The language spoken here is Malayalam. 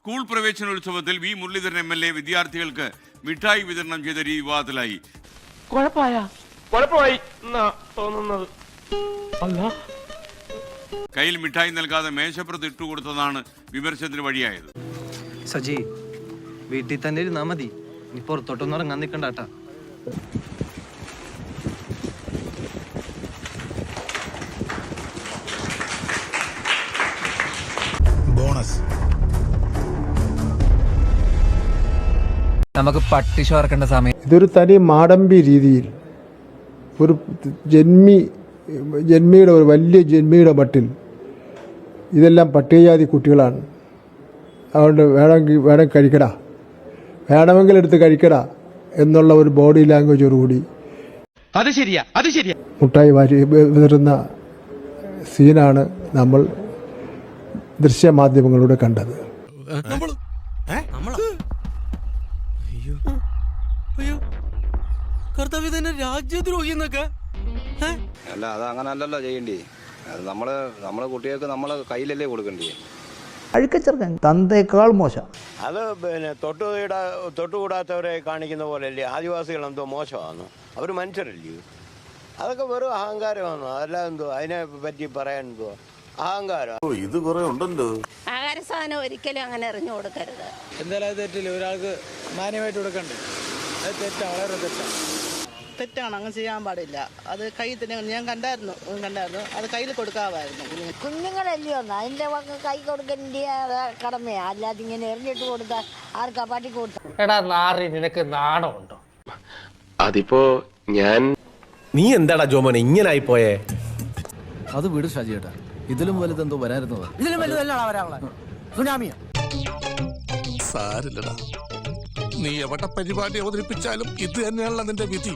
സ്കൂൾ പ്രവേശനോത്സവത്തിൽ വി മുരളീധരൻ MLA വിദ്യാർത്ഥികൾക്ക് മിഠായി വിതരണം ചെയ്ത രീതി വിവാദത്തിലായി. കുഴപ്പമായി തോന്നുന്നത്. കയ്യിൽ മിഠായി നൽകാതെ മേശപ്പുറത്ത് ഇട്ടുകൊടുത്തതാണ് വിമർശനത്തിന് വഴിയായത്. സജി, വീട്ടിൽ തന്നെ ഇരുന്നാ മതി, നീ പുറത്തോട്ടൊന്നും ഇറങ്ങാൻ നിൽക്കണ്ടാട്ടാ. ബോണസ് നമുക്ക് പട്ടി ചോർക്കേണ്ട സമയം. ഇതൊരു തനി മാടമ്പി രീതിയിൽ ഒരു ജന്മിയുടെ ഒരു വലിയ ജന്മിയുടെ മട്ടിൽ ഇതെല്ലാം പട്ടികജാതി കുട്ടികളാണ്, അതുകൊണ്ട് വേണം കഴിക്കടാ, വേണമെങ്കിൽ എടുത്ത് കഴിക്കടാ എന്നുള്ള ഒരു ബോഡി ലാംഗ്വേജോടുകൂടി മുട്ടായി വാരി വിതറുന്ന സീനാണ് നമ്മൾ ദൃശ്യമാധ്യമങ്ങളിലൂടെ കണ്ടത്. അല്ല, അത് അങ്ങനെ അല്ലല്ലോ ചെയ്യേണ്ടി. അത് നമ്മളെ കുട്ടികൾക്ക് നമ്മളെ കയ്യിലല്ലേ കൊടുക്കണ്ടേ. അഴുക്കച്ചെറുക്കൻ തന്തേക്കാൾ മോശം. അത് പിന്നെ തൊട്ടുകൂടാത്തവരെ കാണിക്കുന്ന പോലെയല്ലേ ആദിവാസികൾ എന്തോ മോശമാണ്, അവർ മനുഷ്യരല്ലേ. അതൊക്കെ വെറും അഹങ്കാരമാണ്, അതല്ല എന്തോ അതിനെ പറ്റി പറയാൻ എന്തോ അഹങ്കാരം. ഇത് കുറെ ഉണ്ടല്ലോ. ആഹാര സാധനം ഒരിക്കലും അങ്ങനെ എറിഞ്ഞു കൊടുക്കരുത്. എന്തായാലും അത് തെറ്റില്ല, ഒരാൾക്ക് മാന്യമായിട്ട് കൊടുക്കണ്ടേ, അത് തെറ്റാ, വളരെ തെറ്റാണ്, അങ്ങനെ ചെയ്യാൻ പാടില്ല. അത് കയ്യിൽ തന്നെ ഞാൻ കണ്ടായിരുന്നു, അത് കയ്യിൽ കൊടുക്കാമായിരുന്നു. കുഞ്ഞുങ്ങളല്ലയോ, അതിന്റെ കൈ കൊടുക്കേണ്ട കടമയാ, അല്ലാതെ ഇങ്ങനെ എറിഞ്ഞിട്ട് കൊടുത്താൽ ആർക്കാ പട്ടി കൊടുത്ത. എടാ നാറി, നിനക്ക് നാണമുണ്ടോ? അതിപ്പോ ഞാൻ നീ എന്താടാ ജോമോനെ ഇങ്ങനായി പോയേ? അത് വിട് ഷാജിയേട്ടാ, ഇതിലും വലുതെന്തോ വരായിരുന്നതാ. ഇതിലും വലുതല്ലാണ് വരാനുള്ളത്, സുനാമിയാ. സാരില്ലടാ, നീ എവിടെ പരിപാടി അവതരിപ്പിച്ചാലും ഇത് തന്നെയാണല്ലോ നിന്റെ വിധി.